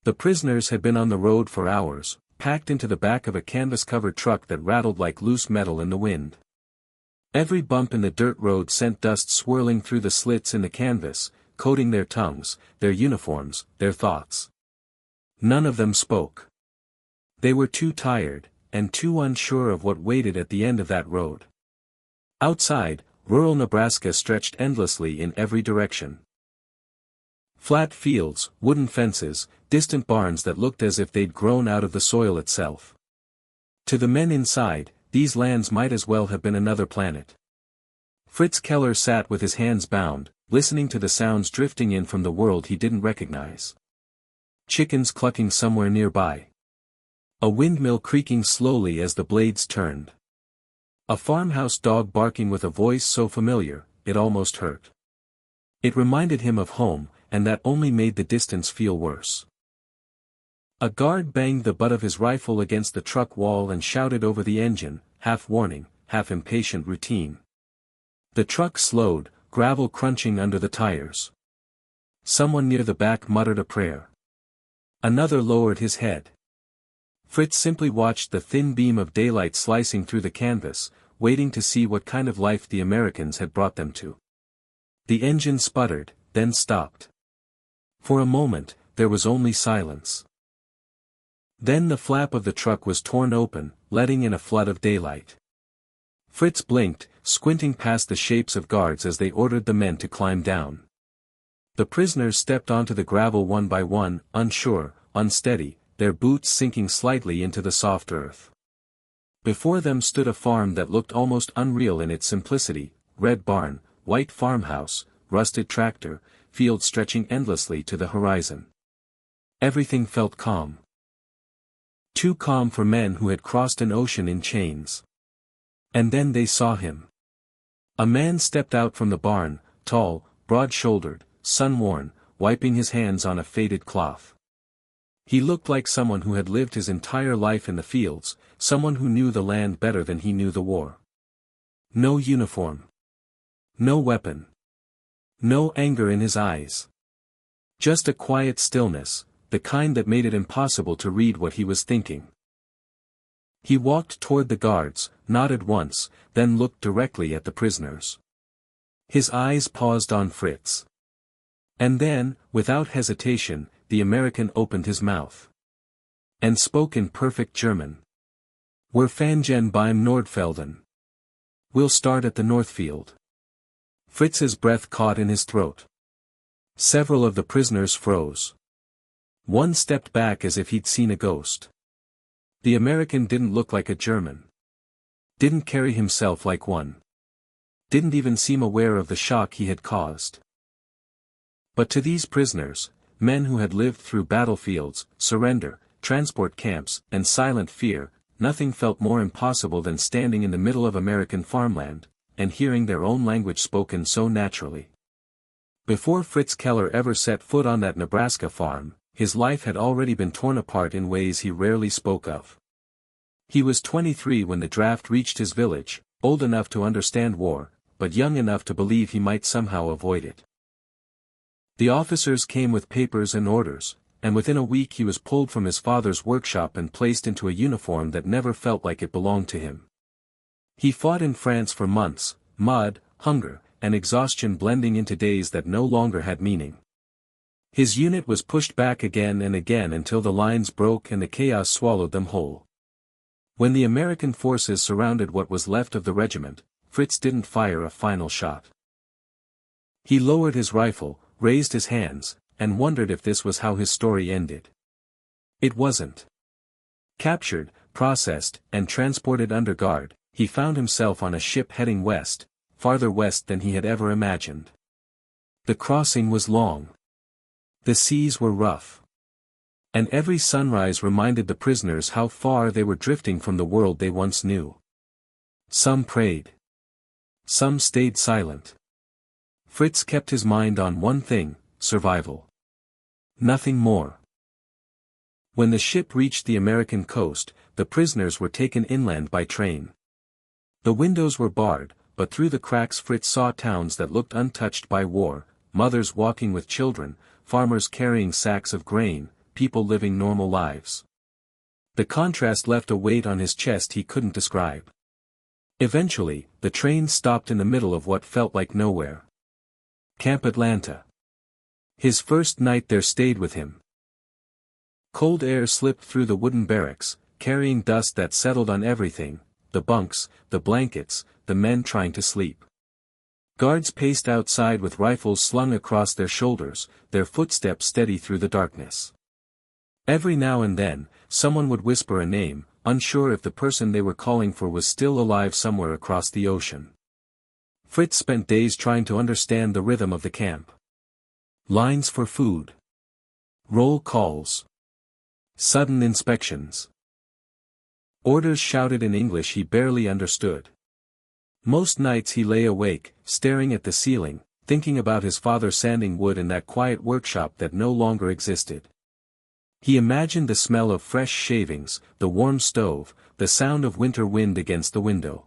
The prisoners had been on the road for hours, packed into the back of a canvas-covered truck that rattled like loose metal in the wind. Every bump in the dirt road sent dust swirling through the slits in the canvas, coating their tongues, their uniforms, their thoughts. None of them spoke. They were too tired, and too unsure of what waited at the end of that road. Outside, rural Nebraska stretched endlessly in every direction. Flat fields, wooden fences, distant barns that looked as if they'd grown out of the soil itself. To the men inside, these lands might as well have been another planet. Fritz Keller sat with his hands bound, listening to the sounds drifting in from the world he didn't recognize. Chickens clucking somewhere nearby. A windmill creaking slowly as the blades turned. A farmhouse dog barking with a voice so familiar, it almost hurt. It reminded him of home, and that only made the distance feel worse. A guard banged the butt of his rifle against the truck wall and shouted over the engine, half warning, half impatient routine. The truck slowed, gravel crunching under the tires. Someone near the back muttered a prayer. Another lowered his head. Fritz simply watched the thin beam of daylight slicing through the canvas, waiting to see what kind of life the Americans had brought them to. The engine sputtered, then stopped. For a moment, there was only silence. Then the flap of the truck was torn open, letting in a flood of daylight. Fritz blinked, squinting past the shapes of guards as they ordered the men to climb down. The prisoners stepped onto the gravel one by one, unsure, unsteady, their boots sinking slightly into the soft earth. Before them stood a farm that looked almost unreal in its simplicity: red barn, white farmhouse, rusted tractor, fields stretching endlessly to the horizon. Everything felt calm. Too calm for men who had crossed an ocean in chains. And then they saw him. A man stepped out from the barn, tall, broad-shouldered, sun-worn, wiping his hands on a faded cloth. He looked like someone who had lived his entire life in the fields, someone who knew the land better than he knew the war. No uniform. No weapon. No anger in his eyes. Just a quiet stillness, the kind that made it impossible to read what he was thinking. He walked toward the guards, nodded once, then looked directly at the prisoners. His eyes paused on Fritz. And then, without hesitation, the American opened his mouth. And spoke in perfect German. "Wir fangen beim Nordfelden. We'll start at the Northfield." Fritz's breath caught in his throat. Several of the prisoners froze. One stepped back as if he'd seen a ghost. The American didn't look like a German. Didn't carry himself like one. Didn't even seem aware of the shock he had caused. But to these prisoners, men who had lived through battlefields, surrender, transport camps, and silent fear, nothing felt more impossible than standing in the middle of American farmland, and hearing their own language spoken so naturally. Before Fritz Keller ever set foot on that Nebraska farm, his life had already been torn apart in ways he rarely spoke of. He was 23 when the draft reached his village, old enough to understand war, but young enough to believe he might somehow avoid it. The officers came with papers and orders, and within a week he was pulled from his father's workshop and placed into a uniform that never felt like it belonged to him. He fought in France for months, mud, hunger, and exhaustion blending into days that no longer had meaning. His unit was pushed back again and again until the lines broke and the chaos swallowed them whole. When the American forces surrounded what was left of the regiment, Fritz didn't fire a final shot. He lowered his rifle, raised his hands, and wondered if this was how his story ended. It wasn't. Captured, processed, and transported under guard, he found himself on a ship heading west, farther west than he had ever imagined. The crossing was long. The seas were rough. And every sunrise reminded the prisoners how far they were drifting from the world they once knew. Some prayed. Some stayed silent. Fritz kept his mind on one thing: survival. Nothing more. When the ship reached the American coast, the prisoners were taken inland by train. The windows were barred, but through the cracks Fritz saw towns that looked untouched by war, mothers walking with children, farmers carrying sacks of grain, people living normal lives. The contrast left a weight on his chest he couldn't describe. Eventually, the train stopped in the middle of what felt like nowhere. Camp Atlanta. His first night there stayed with him. Cold air slipped through the wooden barracks, carrying dust that settled on everything, the bunks, the blankets, the men trying to sleep. Guards paced outside with rifles slung across their shoulders, their footsteps steady through the darkness. Every now and then, someone would whisper a name, unsure if the person they were calling for was still alive somewhere across the ocean. Fritz spent days trying to understand the rhythm of the camp. Lines for food. Roll calls. Sudden inspections. Orders shouted in English he barely understood. Most nights he lay awake, staring at the ceiling, thinking about his father sanding wood in that quiet workshop that no longer existed. He imagined the smell of fresh shavings, the warm stove, the sound of winter wind against the window.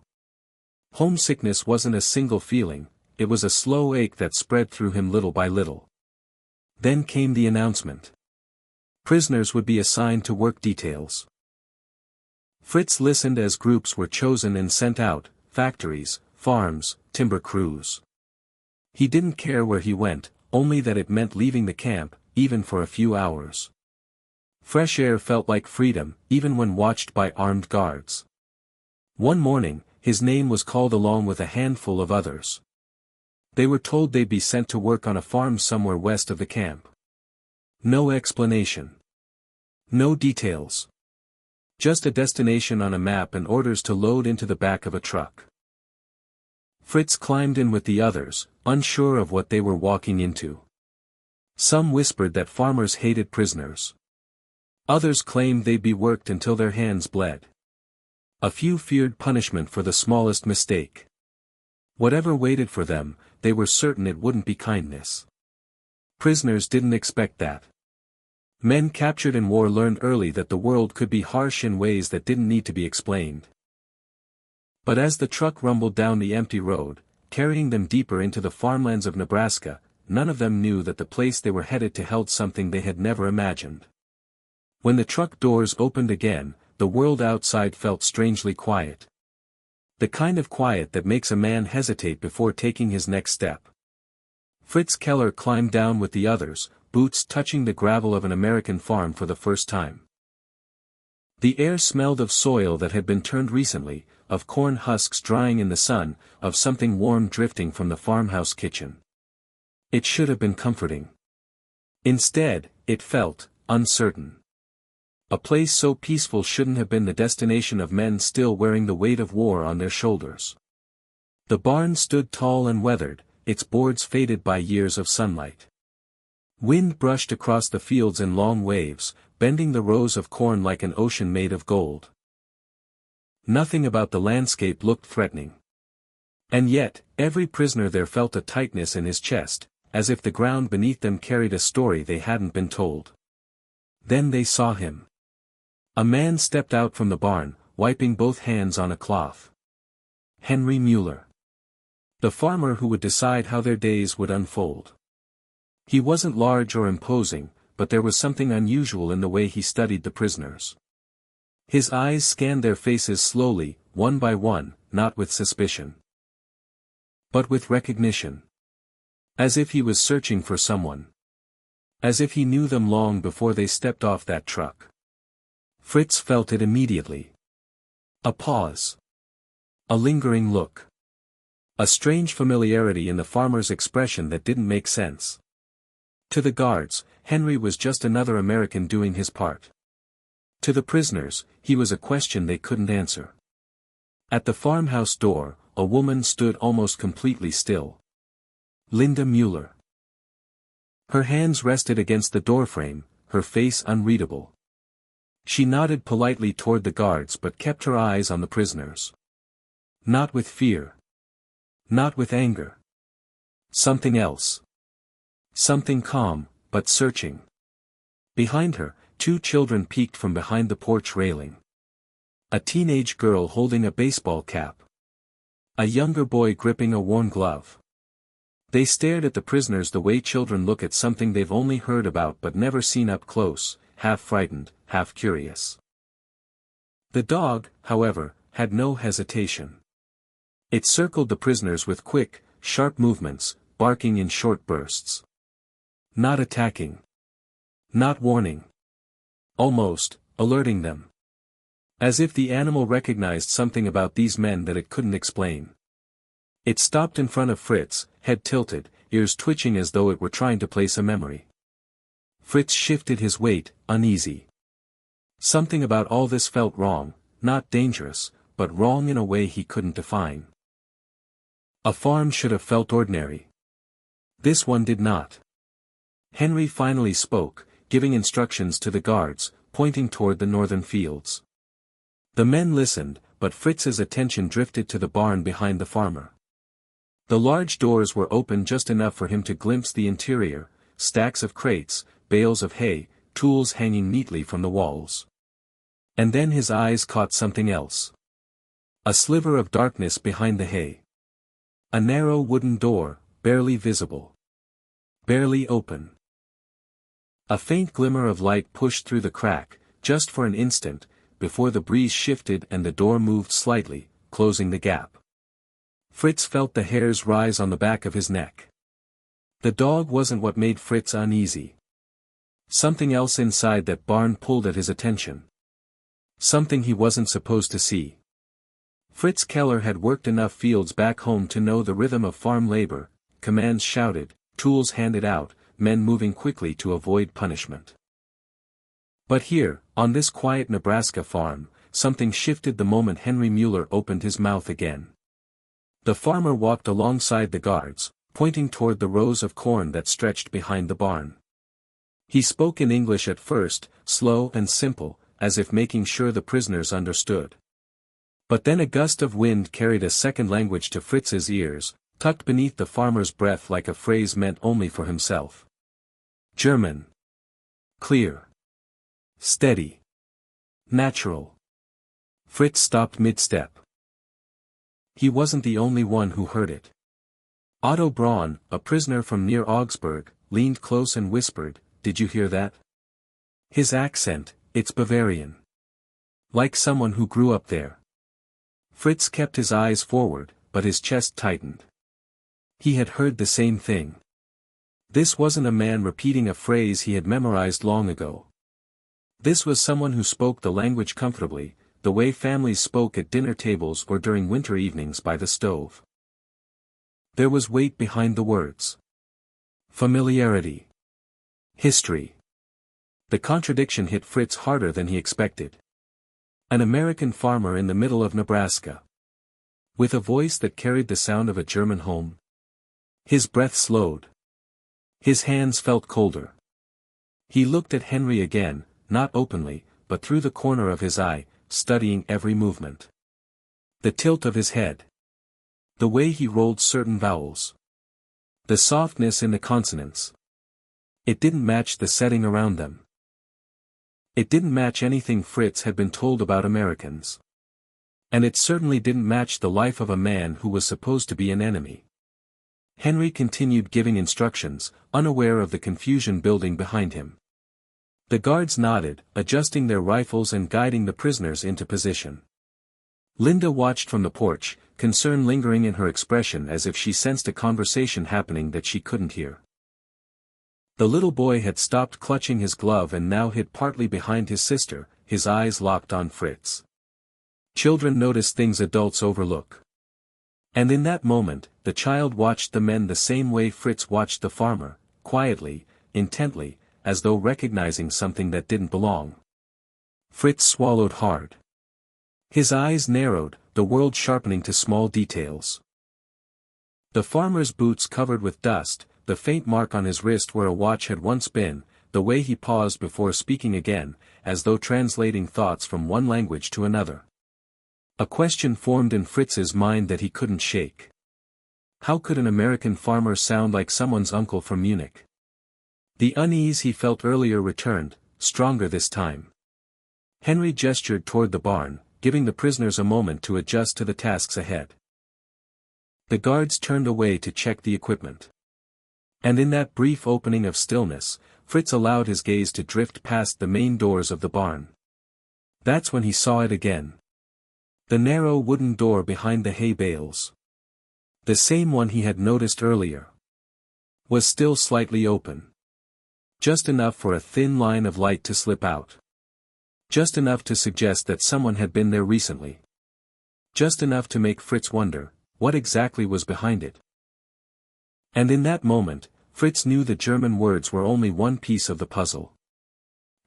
Homesickness wasn't a single feeling, it was a slow ache that spread through him little by little. Then came the announcement. Prisoners would be assigned to work details. Fritz listened as groups were chosen and sent out, factories, farms, timber crews. He didn't care where he went, only that it meant leaving the camp, even for a few hours. Fresh air felt like freedom, even when watched by armed guards. One morning, his name was called along with a handful of others. They were told they'd be sent to work on a farm somewhere west of the camp. No explanation. No details. Just a destination on a map and orders to load into the back of a truck. Fritz climbed in with the others, unsure of what they were walking into. Some whispered that farmers hated prisoners. Others claimed they'd be worked until their hands bled. A few feared punishment for the smallest mistake. Whatever waited for them, they were certain it wouldn't be kindness. Prisoners didn't expect that. Men captured in war learned early that the world could be harsh in ways that didn't need to be explained. But as the truck rumbled down the empty road, carrying them deeper into the farmlands of Nebraska, none of them knew that the place they were headed to held something they had never imagined. When the truck doors opened again, the world outside felt strangely quiet. The kind of quiet that makes a man hesitate before taking his next step. Fritz Keller climbed down with the others, boots touching the gravel of an American farm for the first time. The air smelled of soil that had been turned recently, of corn husks drying in the sun, of something warm drifting from the farmhouse kitchen. It should have been comforting. Instead, it felt uncertain. A place so peaceful shouldn't have been the destination of men still wearing the weight of war on their shoulders. The barn stood tall and weathered, its boards faded by years of sunlight. Wind brushed across the fields in long waves, bending the rows of corn like an ocean made of gold. Nothing about the landscape looked threatening. And yet, every prisoner there felt a tightness in his chest, as if the ground beneath them carried a story they hadn't been told. Then they saw him. A man stepped out from the barn, wiping both hands on a cloth. Henry Mueller. The farmer who would decide how their days would unfold. He wasn't large or imposing, but there was something unusual in the way he studied the prisoners. His eyes scanned their faces slowly, one by one, not with suspicion, but with recognition. As if he was searching for someone. As if he knew them long before they stepped off that truck. Fritz felt it immediately. A pause. A lingering look. A strange familiarity in the farmer's expression that didn't make sense. To the guards, Henry was just another American doing his part. To the prisoners, he was a question they couldn't answer. At the farmhouse door, a woman stood almost completely still. Linda Mueller. Her hands rested against the doorframe, her face unreadable. She nodded politely toward the guards but kept her eyes on the prisoners. Not with fear. Not with anger. Something else. Something calm, but searching. Behind her, two children peeked from behind the porch railing. A teenage girl holding a baseball cap. A younger boy gripping a worn glove. They stared at the prisoners the way children look at something they've only heard about but never seen up close, half frightened, half curious. The dog, however, had no hesitation. It circled the prisoners with quick, sharp movements, barking in short bursts. Not attacking. Not warning. Almost, alerting them. As if the animal recognized something about these men that it couldn't explain. It stopped in front of Fritz, head tilted, ears twitching as though it were trying to place a memory. Fritz shifted his weight, uneasy. Something about all this felt wrong, not dangerous, but wrong in a way he couldn't define. A farm should have felt ordinary. This one did not. Henry finally spoke, giving instructions to the guards, pointing toward the northern fields. The men listened, but Fritz's attention drifted to the barn behind the farmer. The large doors were open just enough for him to glimpse the interior, stacks of crates, bales of hay, tools hanging neatly from the walls. And then his eyes caught something else. A sliver of darkness behind the hay. A narrow wooden door, barely visible. Barely open. A faint glimmer of light pushed through the crack, just for an instant, before the breeze shifted and the door moved slightly, closing the gap. Fritz felt the hairs rise on the back of his neck. The dog wasn't what made Fritz uneasy. Something else inside that barn pulled at his attention. Something he wasn't supposed to see. Fritz Keller had worked enough fields back home to know the rhythm of farm labor, commands shouted, tools handed out, men moving quickly to avoid punishment. But here, on this quiet Nebraska farm, something shifted the moment Henry Mueller opened his mouth again. The farmer walked alongside the guards, pointing toward the rows of corn that stretched behind the barn. He spoke in English at first, slow and simple, as if making sure the prisoners understood. But then a gust of wind carried a second language to Fritz's ears, tucked beneath the farmer's breath like a phrase meant only for himself. German. Clear. Steady. Natural. Fritz stopped mid-step. He wasn't the only one who heard it. Otto Braun, a prisoner from near Augsburg, leaned close and whispered, "Did you hear that? His accent, it's Bavarian. Like someone who grew up there." Fritz kept his eyes forward, but his chest tightened. He had heard the same thing. This wasn't a man repeating a phrase he had memorized long ago. This was someone who spoke the language comfortably, the way families spoke at dinner tables or during winter evenings by the stove. There was weight behind the words. Familiarity. History. The contradiction hit Fritz harder than he expected. An American farmer in the middle of Nebraska. With a voice that carried the sound of a German home. His breath slowed. His hands felt colder. He looked at Henry again, not openly, but through the corner of his eye, studying every movement. The tilt of his head. The way he rolled certain vowels. The softness in the consonants. It didn't match the setting around them. It didn't match anything Fritz had been told about Americans. And it certainly didn't match the life of a man who was supposed to be an enemy. Henry continued giving instructions, unaware of the confusion building behind him. The guards nodded, adjusting their rifles and guiding the prisoners into position. Linda watched from the porch, concern lingering in her expression as if she sensed a conversation happening that she couldn't hear. The little boy had stopped clutching his glove and now hid partly behind his sister, his eyes locked on Fritz. Children notice things adults overlook. And in that moment, the child watched the men the same way Fritz watched the farmer, quietly, intently, as though recognizing something that didn't belong. Fritz swallowed hard. His eyes narrowed, the world sharpening to small details. The farmer's boots covered with dust, the faint mark on his wrist where a watch had once been, the way he paused before speaking again, as though translating thoughts from one language to another. A question formed in Fritz's mind that he couldn't shake. How could an American farmer sound like someone's uncle from Munich? The unease he felt earlier returned, stronger this time. Henry gestured toward the barn, giving the prisoners a moment to adjust to the tasks ahead. The guards turned away to check the equipment. And in that brief opening of stillness, Fritz allowed his gaze to drift past the main doors of the barn. That's when he saw it again. The narrow wooden door behind the hay bales. The same one he had noticed earlier. Was still slightly open. Just enough for a thin line of light to slip out. Just enough to suggest that someone had been there recently. Just enough to make Fritz wonder, what exactly was behind it. And in that moment, Fritz knew the German words were only one piece of the puzzle.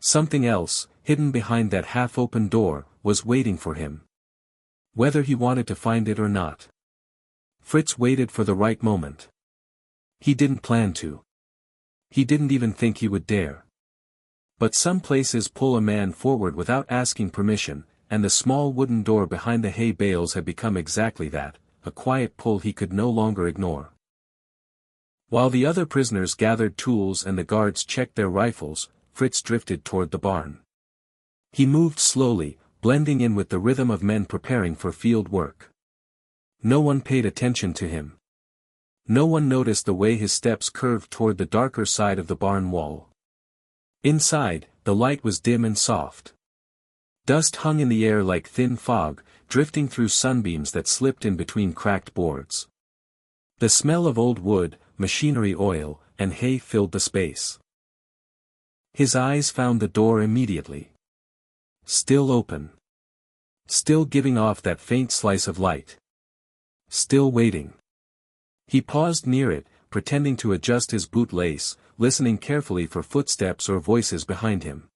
Something else, hidden behind that half-open door, was waiting for him. Whether he wanted to find it or not. Fritz waited for the right moment. He didn't plan to. He didn't even think he would dare. But some places pull a man forward without asking permission, and the small wooden door behind the hay bales had become exactly that, a quiet pull he could no longer ignore. While the other prisoners gathered tools and the guards checked their rifles, Fritz drifted toward the barn. He moved slowly, blending in with the rhythm of men preparing for field work. No one paid attention to him. No one noticed the way his steps curved toward the darker side of the barn wall. Inside, the light was dim and soft. Dust hung in the air like thin fog, drifting through sunbeams that slipped in between cracked boards. The smell of old wood, machinery oil, and hay filled the space. His eyes found the door immediately. Still open. Still giving off that faint slice of light. Still waiting. He paused near it, pretending to adjust his bootlace, listening carefully for footsteps or voices behind him.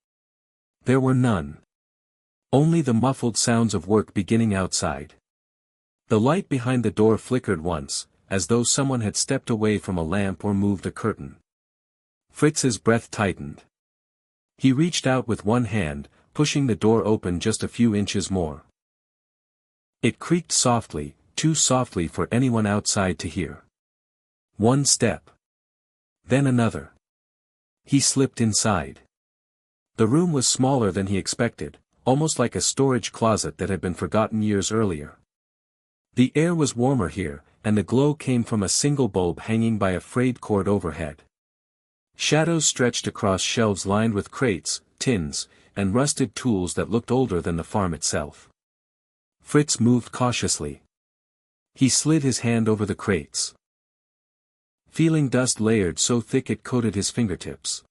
There were none. Only the muffled sounds of work beginning outside. The light behind the door flickered once, as though someone had stepped away from a lamp or moved a curtain. Fritz's breath tightened. He reached out with one hand, pushing the door open just a few inches more. It creaked softly, too softly for anyone outside to hear. One step. Then another. He slipped inside. The room was smaller than he expected, almost like a storage closet that had been forgotten years earlier. The air was warmer here, and the glow came from a single bulb hanging by a frayed cord overhead. Shadows stretched across shelves lined with crates, tins, and rusted tools that looked older than the farm itself. Fritz moved cautiously. He slid his hand over the crates. Feeling dust layered so thick it coated his fingertips.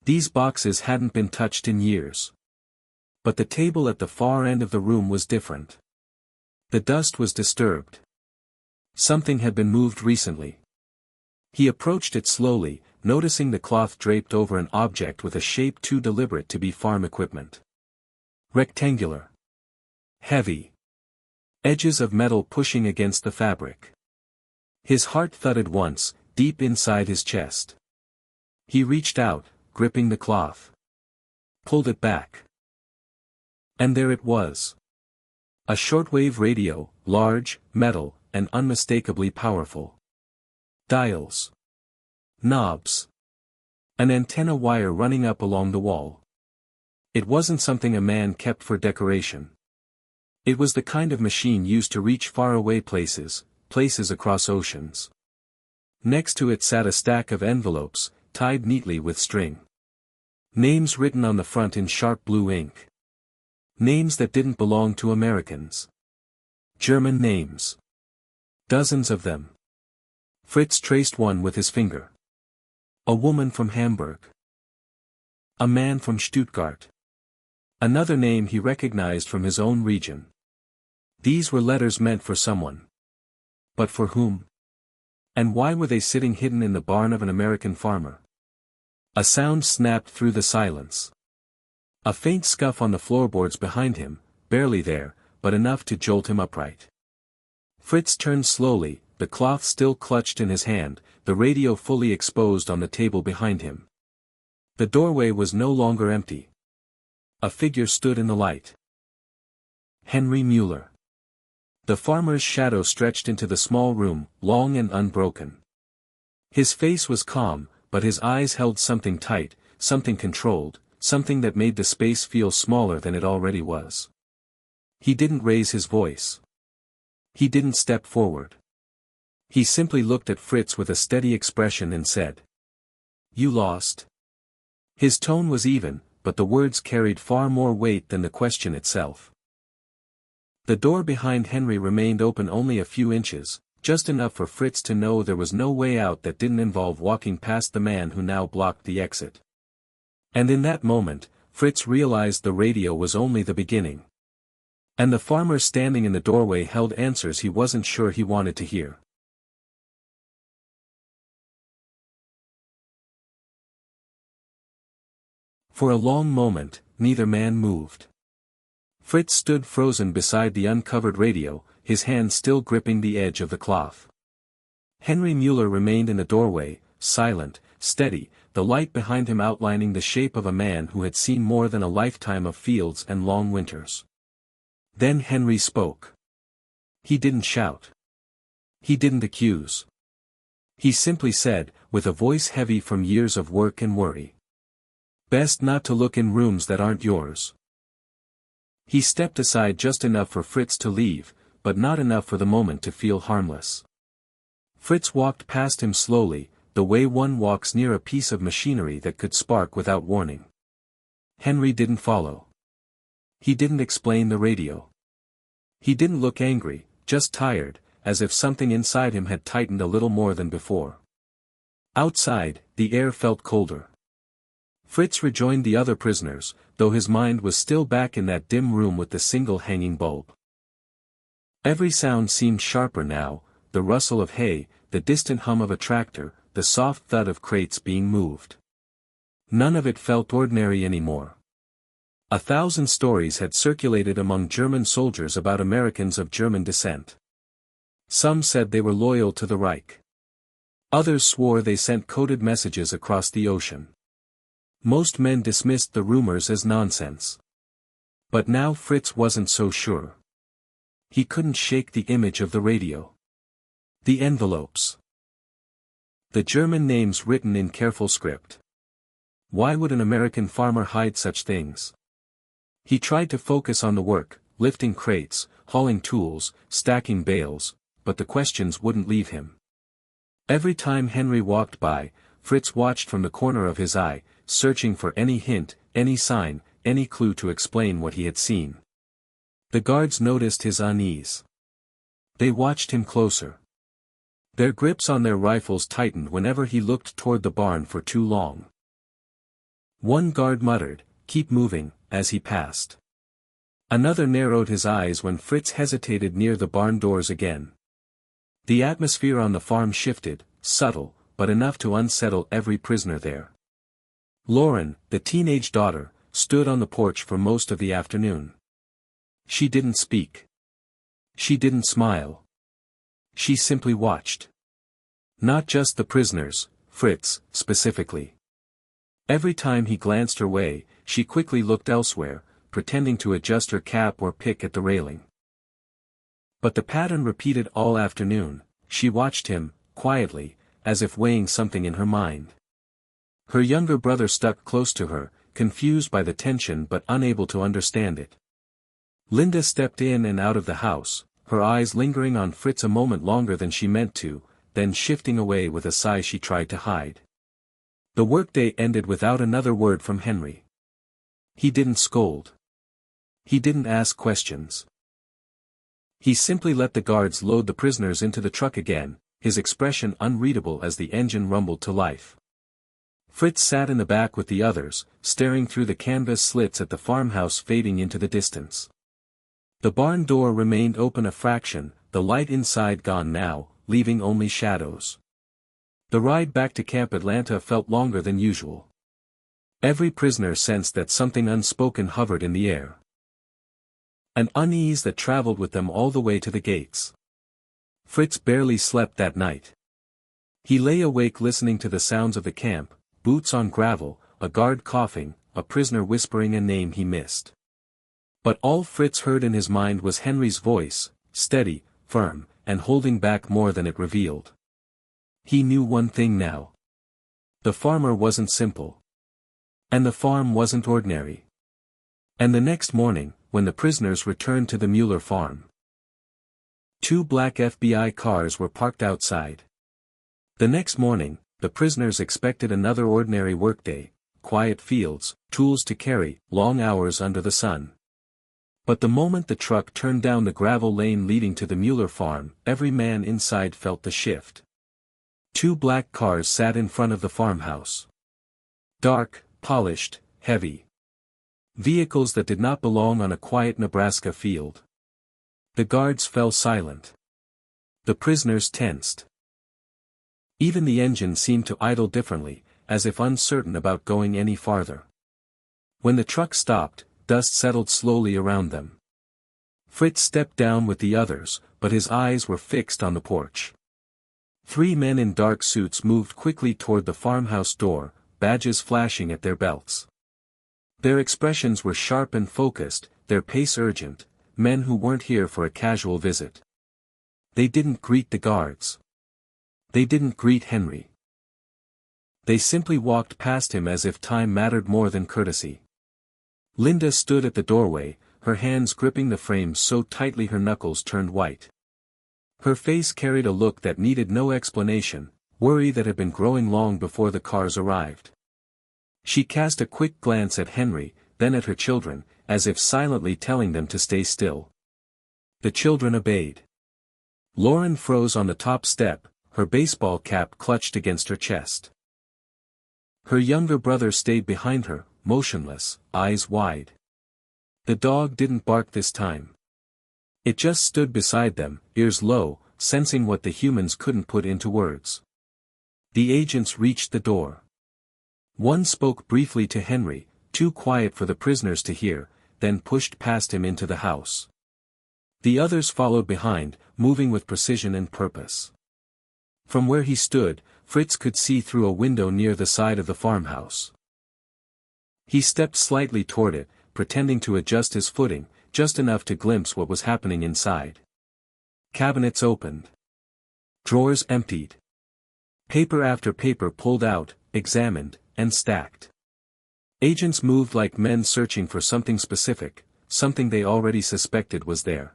These boxes hadn't been touched in years. But the table at the far end of the room was different. The dust was disturbed. Something had been moved recently. He approached it slowly, noticing the cloth draped over an object with a shape too deliberate to be farm equipment. Rectangular. Heavy. Edges of metal pushing against the fabric. His heart thudded once, deep inside his chest. He reached out, gripping the cloth. Pulled it back. And there it was. A shortwave radio, large, metal, and unmistakably powerful. Dials. Knobs. An antenna wire running up along the wall. It wasn't something a man kept for decoration. It was the kind of machine used to reach faraway places across oceans. Next to it sat a stack of envelopes, tied neatly with string. Names written on the front in sharp blue ink. Names that didn't belong to Americans. German names. Dozens of them. Fritz traced one with his finger. A woman from Hamburg. A man from Stuttgart. Another name he recognized from his own region. These were letters meant for someone. But for whom? And why were they sitting hidden in the barn of an American farmer? A sound snapped through the silence. A faint scuff on the floorboards behind him, barely there, but enough to jolt him upright. Fritz turned slowly, the cloth still clutched in his hand, the radio fully exposed on the table behind him. The doorway was no longer empty. A figure stood in the light. Henry Mueller. The farmer's shadow stretched into the small room, long and unbroken. His face was calm, but his eyes held something tight, something controlled, something that made the space feel smaller than it already was. He didn't raise his voice. He didn't step forward. He simply looked at Fritz with a steady expression and said, "You lost." His tone was even, but the words carried far more weight than the question itself. The door behind Henry remained open only a few inches, just enough for Fritz to know there was no way out that didn't involve walking past the man who now blocked the exit. And in that moment, Fritz realized the radio was only the beginning. And the farmer standing in the doorway held answers he wasn't sure he wanted to hear. For a long moment, neither man moved. Fritz stood frozen beside the uncovered radio, his hand still gripping the edge of the cloth. Henry Mueller remained in the doorway, silent, steady, the light behind him outlining the shape of a man who had seen more than a lifetime of fields and long winters. Then Henry spoke. He didn't shout. He didn't accuse. He simply said, with a voice heavy from years of work and worry. Best not to look in rooms that aren't yours. He stepped aside just enough for Fritz to leave, but not enough for the moment to feel harmless. Fritz walked past him slowly, the way one walks near a piece of machinery that could spark without warning. Henry didn't follow. He didn't explain the radio. He didn't look angry, just tired, as if something inside him had tightened a little more than before. Outside, the air felt colder. Fritz rejoined the other prisoners, though his mind was still back in that dim room with the single hanging bulb. Every sound seemed sharper now, the rustle of hay, the distant hum of a tractor, the soft thud of crates being moved. None of it felt ordinary anymore. 1,000 stories had circulated among German soldiers about Americans of German descent. Some said they were loyal to the Reich. Others swore they sent coded messages across the ocean. Most men dismissed the rumors as nonsense. But now Fritz wasn't so sure. He couldn't shake the image of the radio. The envelopes. The German names written in careful script. Why would an American farmer hide such things? He tried to focus on the work, lifting crates, hauling tools, stacking bales, but the questions wouldn't leave him. Every time Henry walked by, Fritz watched from the corner of his eye, searching for any hint, any sign, any clue to explain what he had seen. The guards noticed his unease. They watched him closer. Their grips on their rifles tightened whenever he looked toward the barn for too long. One guard muttered, "Keep moving," as he passed. Another narrowed his eyes when Fritz hesitated near the barn doors again. The atmosphere on the farm shifted, subtle, but enough to unsettle every prisoner there. Lauren, the teenage daughter, stood on the porch for most of the afternoon. She didn't speak. She didn't smile. She simply watched. Not just the prisoners, Fritz, specifically. Every time he glanced her way, she quickly looked elsewhere, pretending to adjust her cap or pick at the railing. But the pattern repeated all afternoon. She watched him, quietly, as if weighing something in her mind. Her younger brother stuck close to her, confused by the tension but unable to understand it. Linda stepped in and out of the house, her eyes lingering on Fritz a moment longer than she meant to, then shifting away with a sigh she tried to hide. The workday ended without another word from Henry. He didn't scold. He didn't ask questions. He simply let the guards load the prisoners into the truck again, his expression unreadable as the engine rumbled to life. Fritz sat in the back with the others, staring through the canvas slits at the farmhouse fading into the distance. The barn door remained open a fraction, the light inside gone now, leaving only shadows. The ride back to Camp Atlanta felt longer than usual. Every prisoner sensed that something unspoken hovered in the air. An unease that traveled with them all the way to the gates. Fritz barely slept that night. He lay awake listening to the sounds of the camp, boots on gravel, a guard coughing, a prisoner whispering a name he missed. But all Fritz heard in his mind was Henry's voice, steady, firm, and holding back more than it revealed. He knew one thing now. The farmer wasn't simple. And the farm wasn't ordinary. And the next morning, when the prisoners returned to the Mueller farm, 2 black FBI cars were parked outside. The next morning, the prisoners expected another ordinary workday, quiet fields, tools to carry, long hours under the sun. But the moment the truck turned down the gravel lane leading to the Mueller farm, every man inside felt the shift. 2 black cars sat in front of the farmhouse. Dark, polished, heavy. Vehicles that did not belong on a quiet Nebraska field. The guards fell silent. The prisoners tensed. Even the engine seemed to idle differently, as if uncertain about going any farther. When the truck stopped, dust settled slowly around them. Fritz stepped down with the others, but his eyes were fixed on the porch. 3 men in dark suits moved quickly toward the farmhouse door, badges flashing at their belts. Their expressions were sharp and focused, their pace urgent, men who weren't here for a casual visit. They didn't greet the guards. They didn't greet Henry. They simply walked past him as if time mattered more than courtesy. Linda stood at the doorway, her hands gripping the frames so tightly her knuckles turned white. Her face carried a look that needed no explanation, worry that had been growing long before the cars arrived. She cast a quick glance at Henry, then at her children, as if silently telling them to stay still. The children obeyed. Lauren froze on the top step, her baseball cap clutched against her chest. Her younger brother stayed behind her, motionless, eyes wide. The dog didn't bark this time. It just stood beside them, ears low, sensing what the humans couldn't put into words. The agents reached the door. One spoke briefly to Henry, too quiet for the prisoners to hear, then pushed past him into the house. The others followed behind, moving with precision and purpose. From where he stood, Fritz could see through a window near the side of the farmhouse. He stepped slightly toward it, pretending to adjust his footing, just enough to glimpse what was happening inside. Cabinets opened. Drawers emptied. Paper after paper pulled out, examined, and stacked. Agents moved like men searching for something specific, something they already suspected was there.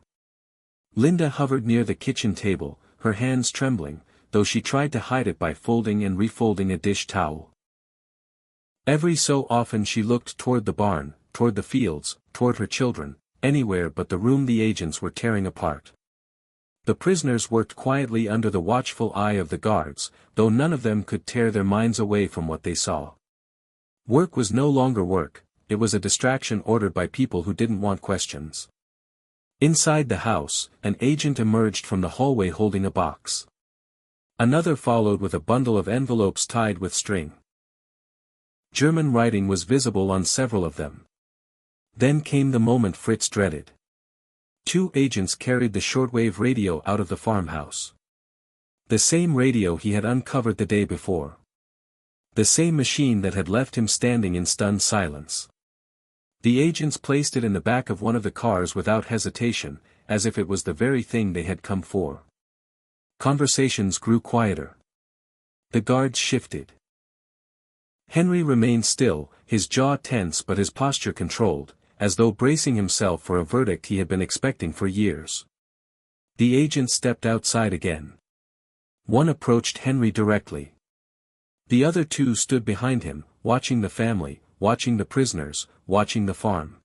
Linda hovered near the kitchen table, her hands trembling, though she tried to hide it by folding and refolding a dish towel. Every so often she looked toward the barn, toward the fields, toward her children, anywhere but the room the agents were tearing apart. The prisoners worked quietly under the watchful eye of the guards, though none of them could tear their minds away from what they saw. Work was no longer work, it was a distraction ordered by people who didn't want questions. Inside the house, an agent emerged from the hallway holding a box. Another followed with a bundle of envelopes tied with string. German writing was visible on several of them. Then came the moment Fritz dreaded. 2 agents carried the shortwave radio out of the farmhouse. The same radio he had uncovered the day before. The same machine that had left him standing in stunned silence. The agents placed it in the back of one of the cars without hesitation, as if it was the very thing they had come for. Conversations grew quieter. The guards shifted. Henry remained still, his jaw tense but his posture controlled, as though bracing himself for a verdict he had been expecting for years. The agent stepped outside again. One approached Henry directly. The other 2 stood behind him, watching the family, watching the prisoners, watching the farm.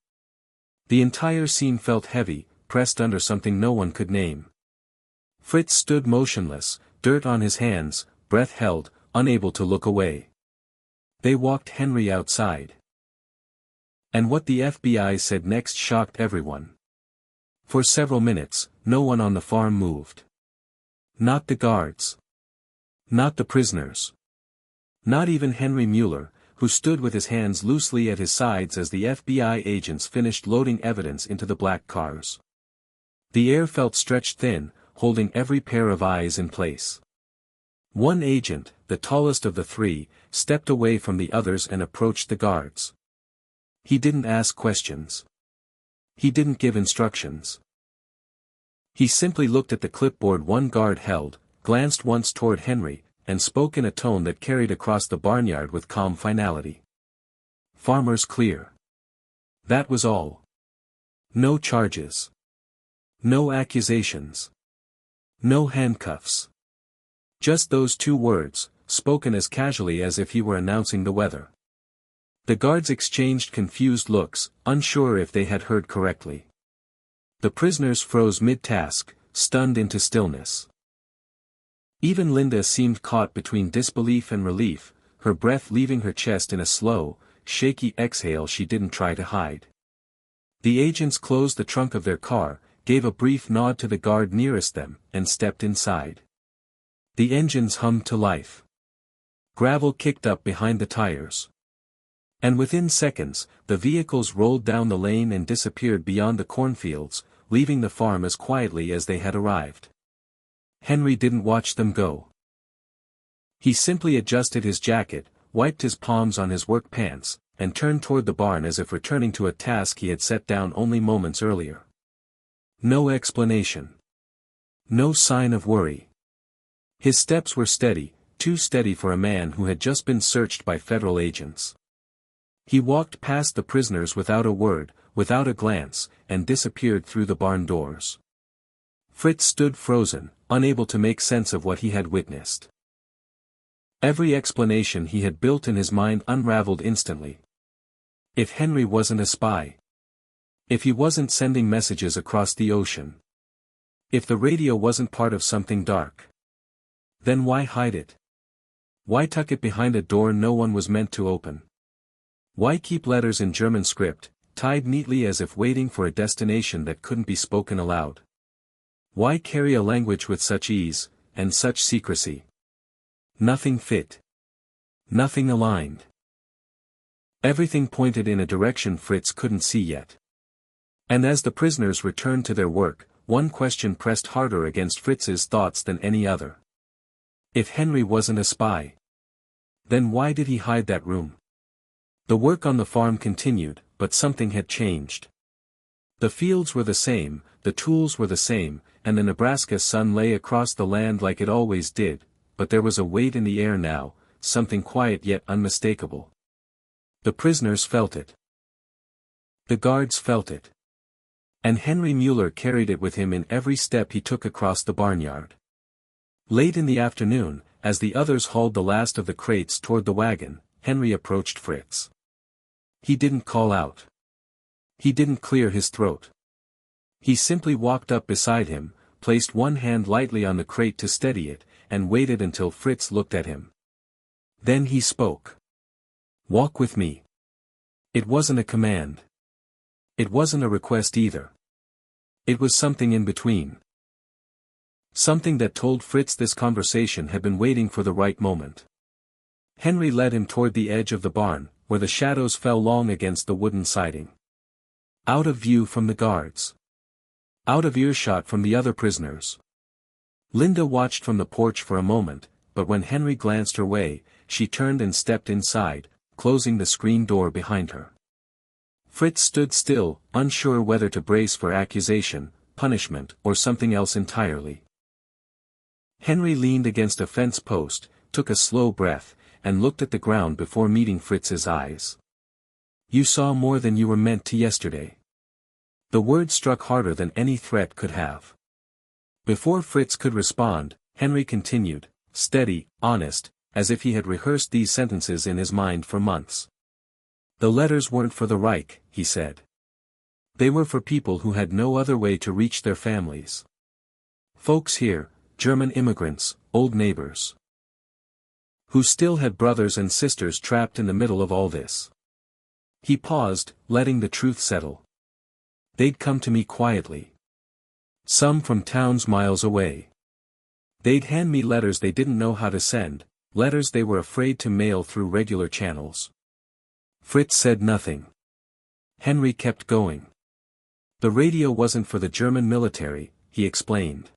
The entire scene felt heavy, pressed under something no one could name. Fritz stood motionless, dirt on his hands, breath held, unable to look away. They walked Henry outside. And what the FBI said next shocked everyone. For several minutes, no one on the farm moved. Not the guards. Not the prisoners. Not even Henry Mueller, who stood with his hands loosely at his sides as the FBI agents finished loading evidence into the black cars. The air felt stretched thin, holding every pair of eyes in place. One agent, the tallest of the 3, stepped away from the others and approached the guards. He didn't ask questions. He didn't give instructions. He simply looked at the clipboard one guard held, glanced once toward Henry, and spoke in a tone that carried across the barnyard with calm finality. Farmers clear. That was all. No charges. No accusations. No handcuffs. Just those 2 words, spoken as casually as if he were announcing the weather. The guards exchanged confused looks, unsure if they had heard correctly. The prisoners froze mid-task, stunned into stillness. Even Linda seemed caught between disbelief and relief, her breath leaving her chest in a slow, shaky exhale she didn't try to hide. The agents closed the trunk of their car, gave a brief nod to the guard nearest them, and stepped inside. The engines hummed to life. Gravel kicked up behind the tires. And within seconds, the vehicles rolled down the lane and disappeared beyond the cornfields, leaving the farm as quietly as they had arrived. Henry didn't watch them go. He simply adjusted his jacket, wiped his palms on his work pants, and turned toward the barn as if returning to a task he had set down only moments earlier. No explanation. No sign of worry. His steps were steady, too steady for a man who had just been searched by federal agents. He walked past the prisoners without a word, without a glance, and disappeared through the barn doors. Fritz stood frozen, unable to make sense of what he had witnessed. Every explanation he had built in his mind unraveled instantly. If Henry wasn't a spy. If he wasn't sending messages across the ocean. If the radio wasn't part of something dark. Then why hide it? Why tuck it behind a door no one was meant to open? Why keep letters in German script, tied neatly as if waiting for a destination that couldn't be spoken aloud? Why carry a language with such ease, and such secrecy? Nothing fit. Nothing aligned. Everything pointed in a direction Fritz couldn't see yet. And as the prisoners returned to their work, one question pressed harder against Fritz's thoughts than any other. If Henry wasn't a spy, then why did he hide that room? The work on the farm continued, but something had changed. The fields were the same, the tools were the same, and the Nebraska sun lay across the land like it always did, but there was a weight in the air now, something quiet yet unmistakable. The prisoners felt it. The guards felt it. And Henry Mueller carried it with him in every step he took across the barnyard. Late in the afternoon, as the others hauled the last of the crates toward the wagon, Henry approached Fritz. He didn't call out. He didn't clear his throat. He simply walked up beside him, placed one hand lightly on the crate to steady it, and waited until Fritz looked at him. Then he spoke. "Walk with me." It wasn't a command. It wasn't a request either. It was something in between. Something that told Fritz this conversation had been waiting for the right moment. Henry led him toward the edge of the barn, where the shadows fell long against the wooden siding. Out of view from the guards. Out of earshot from the other prisoners. Linda watched from the porch for a moment, but when Henry glanced her way, she turned and stepped inside, closing the screen door behind her. Fritz stood still, unsure whether to brace for accusation, punishment, or something else entirely. Henry leaned against a fence post, took a slow breath, and looked at the ground before meeting Fritz's eyes. "You saw more than you were meant to yesterday." The word struck harder than any threat could have. Before Fritz could respond, Henry continued, steady, honest, as if he had rehearsed these sentences in his mind for months. "The letters weren't for the Reich," he said. "They were for people who had no other way to reach their families. Folks here, German immigrants, old neighbors, who still had brothers and sisters trapped in the middle of all this." He paused, letting the truth settle. "They'd come to me quietly. Some from towns miles away. They'd hand me letters they didn't know how to send, letters they were afraid to mail through regular channels." Fritz said nothing. Henry kept going. "The radio wasn't for the German military," he explained.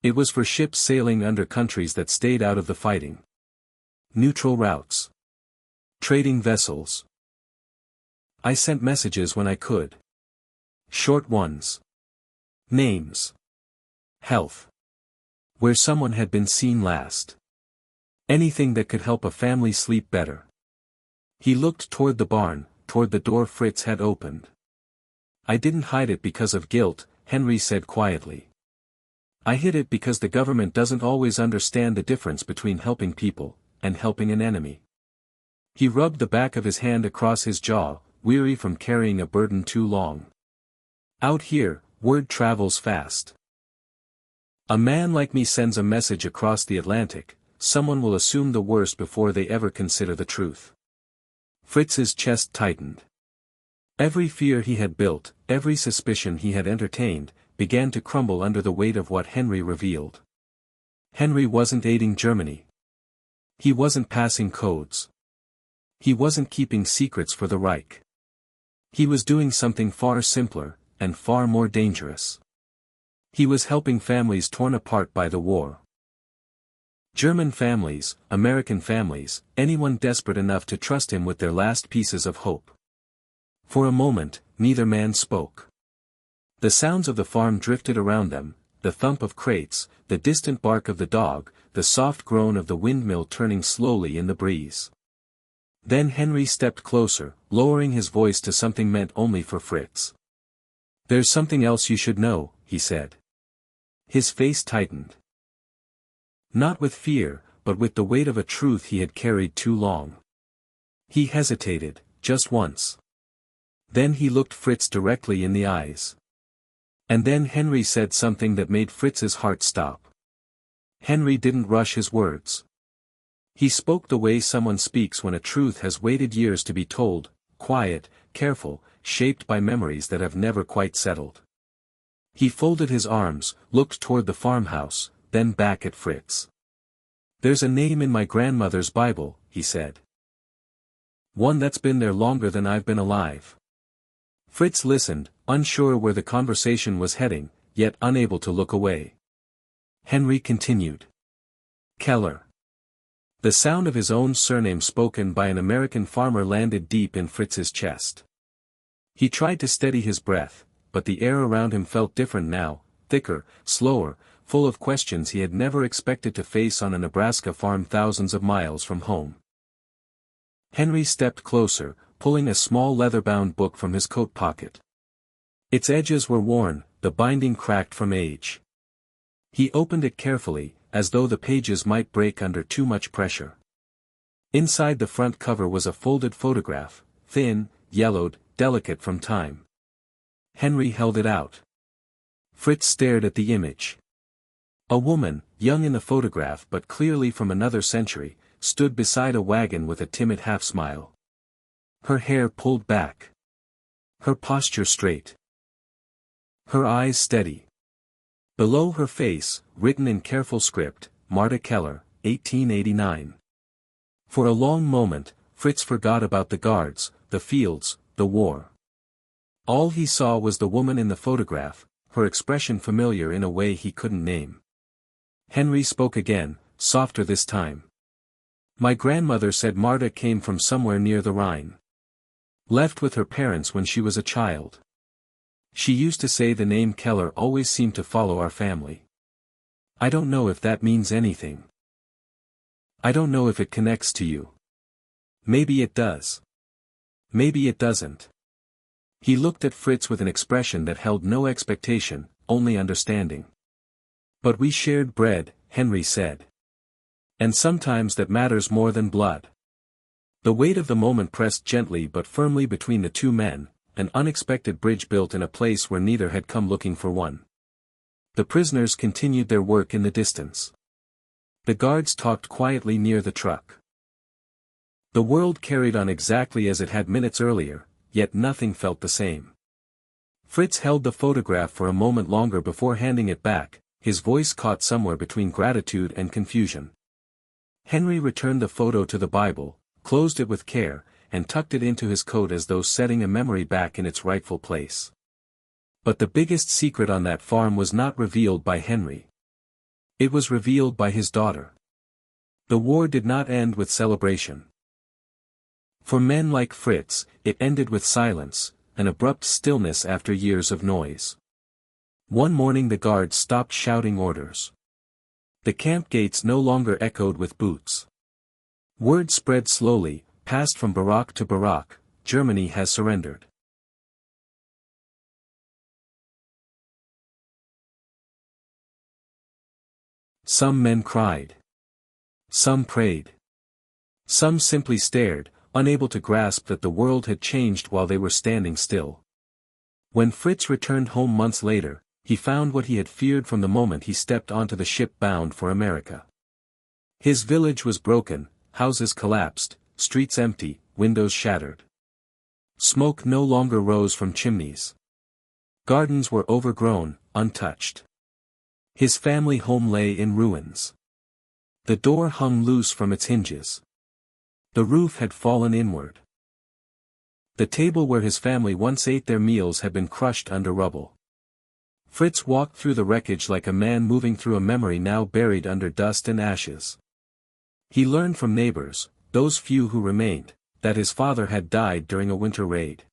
"It was for ships sailing under countries that stayed out of the fighting. Neutral routes. Trading vessels. I sent messages when I could. Short ones. Names. Health. Where someone had been seen last. Anything that could help a family sleep better." He looked toward the barn, toward the door Fritz had opened. "I didn't hide it because of guilt," Henry said quietly. "I hid it because the government doesn't always understand the difference between helping people and helping an enemy. He rubbed the back of his hand across his jaw, weary from carrying a burden too long. Out here, word travels fast. A man like me sends a message across the Atlantic, someone will assume the worst before they ever consider the truth. Fritz's chest tightened. Every fear he had built, every suspicion he had entertained, began to crumble under the weight of what Henry revealed. Henry wasn't aiding Germany. He wasn't passing codes. He wasn't keeping secrets for the Reich. He was doing something far simpler, and far more dangerous. He was helping families torn apart by the war. German families, American families, anyone desperate enough to trust him with their last pieces of hope. For a moment, neither man spoke. The sounds of the farm drifted around them, the thump of crates, the distant bark of the dog, the soft groan of the windmill turning slowly in the breeze. Then Henry stepped closer, lowering his voice to something meant only for Fritz. "There's something else you should know," he said. His face tightened. Not with fear, but with the weight of a truth he had carried too long. He hesitated, just once. Then he looked Fritz directly in the eyes. And then Henry said something that made Fritz's heart stop. Henry didn't rush his words. He spoke the way someone speaks when a truth has waited years to be told, quiet, careful, shaped by memories that have never quite settled. He folded his arms, looked toward the farmhouse, then back at Fritz. "There's a name in my grandmother's Bible," he said. "One that's been there longer than I've been alive." Fritz listened, unsure where the conversation was heading, yet unable to look away. Henry continued. "Keller." The sound of his own surname spoken by an American farmer landed deep in Fritz's chest. He tried to steady his breath, but the air around him felt different now, thicker, slower, full of questions he had never expected to face on a Nebraska farm thousands of miles from home. Henry stepped closer, pulling a small leather-bound book from his coat pocket. Its edges were worn, the binding cracked from age. He opened it carefully, as though the pages might break under too much pressure. Inside the front cover was a folded photograph, thin, yellowed, delicate from time. Henry held it out. Fritz stared at the image. A woman, young in the photograph but clearly from another century, stood beside a wagon with a timid half-smile. Her hair pulled back. Her posture straight. Her eyes steady. Below her face, written in careful script, Marta Keller, 1889. For a long moment, Fritz forgot about the guards, the fields, the war. All he saw was the woman in the photograph, her expression familiar in a way he couldn't name. Henry spoke again, softer this time. "My grandmother said Marta came from somewhere near the Rhine. Left with her parents when she was a child. She used to say the name Keller always seemed to follow our family. I don't know if that means anything. I don't know if it connects to you. Maybe it does. Maybe it doesn't." He looked at Fritz with an expression that held no expectation, only understanding. "But we shared bread," Henry said. "And sometimes that matters more than blood." The weight of the moment pressed gently but firmly between the two men, an unexpected bridge built in a place where neither had come looking for one. The prisoners continued their work in the distance. The guards talked quietly near the truck. The world carried on exactly as it had minutes earlier, yet nothing felt the same. Fritz held the photograph for a moment longer before handing it back, his voice caught somewhere between gratitude and confusion. Henry returned the photo to the Bible, closed it with care, and tucked it into his coat as though setting a memory back in its rightful place. But the biggest secret on that farm was not revealed by Henry. It was revealed by his daughter. The war did not end with celebration. For men like Fritz, it ended with silence, an abrupt stillness after years of noise. One morning the guards stopped shouting orders. The camp gates no longer echoed with boots. Word spread slowly, passed from barrack to barrack, Germany has surrendered. Some men cried. Some prayed. Some simply stared, unable to grasp that the world had changed while they were standing still. When Fritz returned home months later, he found what he had feared from the moment he stepped onto the ship bound for America. His village was broken, houses collapsed, streets empty, windows shattered. Smoke no longer rose from chimneys. Gardens were overgrown, untouched. His family home lay in ruins. The door hung loose from its hinges. The roof had fallen inward. The table where his family once ate their meals had been crushed under rubble. Fritz walked through the wreckage like a man moving through a memory now buried under dust and ashes. He learned from neighbors, those few who remained, that his father had died during a winter raid.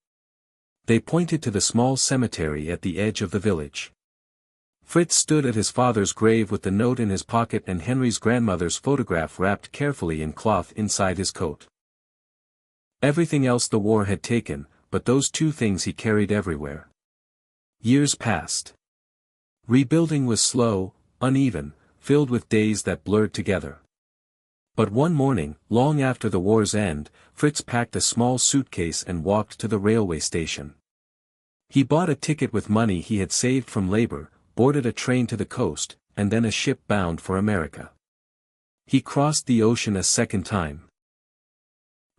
They pointed to the small cemetery at the edge of the village. Fritz stood at his father's grave with the note in his pocket and Henry's grandmother's photograph wrapped carefully in cloth inside his coat. Everything else the war had taken, but those two things he carried everywhere. Years passed. Rebuilding was slow, uneven, filled with days that blurred together. But one morning, long after the war's end, Fritz packed a small suitcase and walked to the railway station. He bought a ticket with money he had saved from labor, boarded a train to the coast, and then a ship bound for America. He crossed the ocean a second time.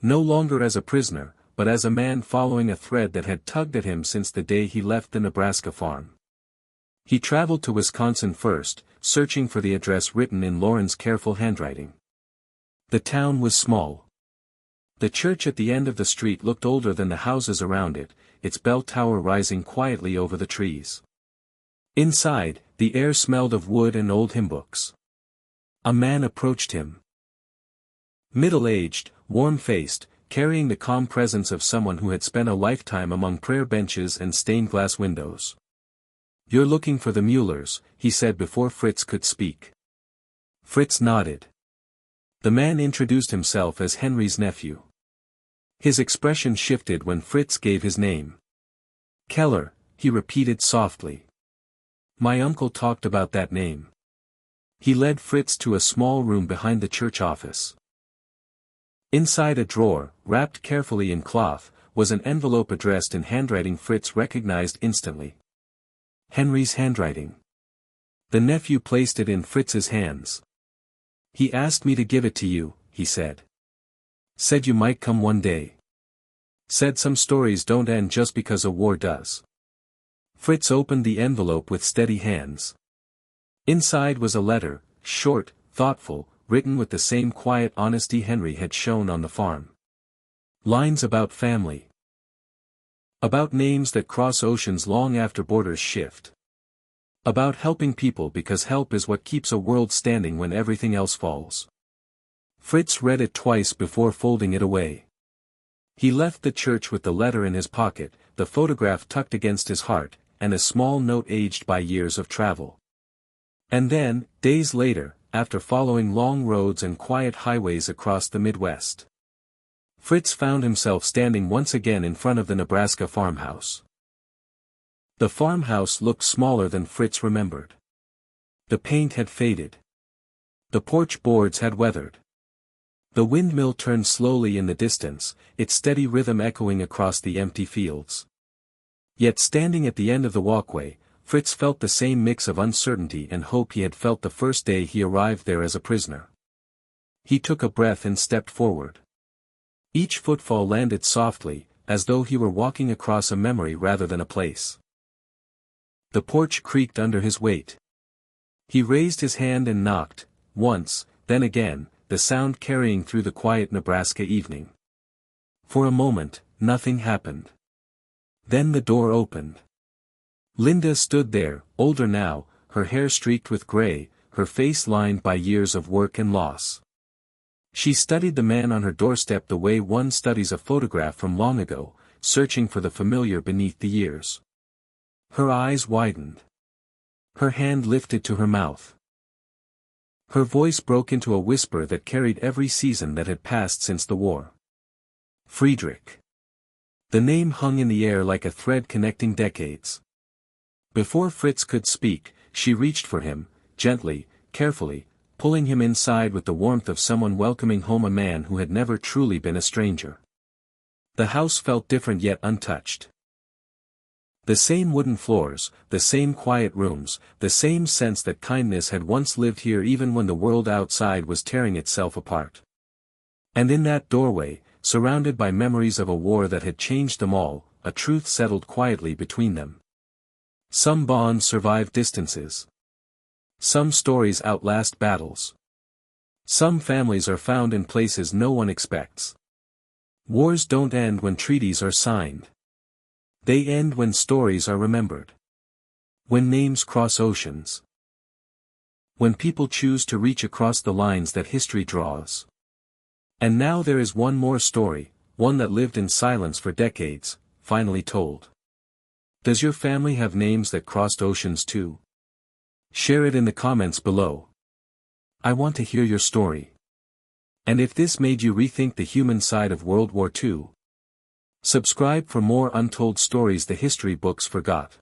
No longer as a prisoner, but as a man following a thread that had tugged at him since the day he left the Nebraska farm. He traveled to Wisconsin first, searching for the address written in Lauren's careful handwriting. The town was small. The church at the end of the street looked older than the houses around it, its bell tower rising quietly over the trees. Inside, the air smelled of wood and old hymn books. A man approached him. Middle-aged, warm-faced, carrying the calm presence of someone who had spent a lifetime among prayer benches and stained-glass windows. "You're looking for the Muellers," he said before Fritz could speak. Fritz nodded. The man introduced himself as Henry's nephew. His expression shifted when Fritz gave his name. "Keller," he repeated softly. "My uncle talked about that name." He led Fritz to a small room behind the church office. Inside a drawer, wrapped carefully in cloth, was an envelope addressed in handwriting Fritz recognized instantly. Henry's handwriting. The nephew placed it in Fritz's hands. "He asked me to give it to you," he said. "Said you might come one day. Said some stories don't end just because a war does." Fritz opened the envelope with steady hands. Inside was a letter, short, thoughtful, written with the same quiet honesty Henry had shown on the farm. Lines about family. About names that cross oceans long after borders shift. About helping people because help is what keeps a world standing when everything else falls. Fritz read it twice before folding it away. He left the church with the letter in his pocket, the photograph tucked against his heart, and a small note aged by years of travel. And then, days later, after following long roads and quiet highways across the Midwest, Fritz found himself standing once again in front of the Nebraska farmhouse. The farmhouse looked smaller than Fritz remembered. The paint had faded. The porch boards had weathered. The windmill turned slowly in the distance, its steady rhythm echoing across the empty fields. Yet standing at the end of the walkway, Fritz felt the same mix of uncertainty and hope he had felt the first day he arrived there as a prisoner. He took a breath and stepped forward. Each footfall landed softly, as though he were walking across a memory rather than a place. The porch creaked under his weight. He raised his hand and knocked, once, then again, the sound carrying through the quiet Nebraska evening. For a moment, nothing happened. Then the door opened. Linda stood there, older now, her hair streaked with gray, her face lined by years of work and loss. She studied the man on her doorstep the way one studies a photograph from long ago, searching for the familiar beneath the years. Her eyes widened. Her hand lifted to her mouth. Her voice broke into a whisper that carried every season that had passed since the war. Friedrich. The name hung in the air like a thread connecting decades. Before Fritz could speak, she reached for him, gently, carefully, pulling him inside with the warmth of someone welcoming home a man who had never truly been a stranger. The house felt different yet untouched. The same wooden floors, the same quiet rooms, the same sense that kindness had once lived here even when the world outside was tearing itself apart. And in that doorway, surrounded by memories of a war that had changed them all, a truth settled quietly between them. Some bonds survive distances. Some stories outlast battles. Some families are found in places no one expects. Wars don't end when treaties are signed. They end when stories are remembered. When names cross oceans. When people choose to reach across the lines that history draws. And now there is one more story, one that lived in silence for decades, finally told. Does your family have names that crossed oceans too? Share it in the comments below. I want to hear your story. And if this made you rethink the human side of World War II, subscribe for more untold stories the history books forgot.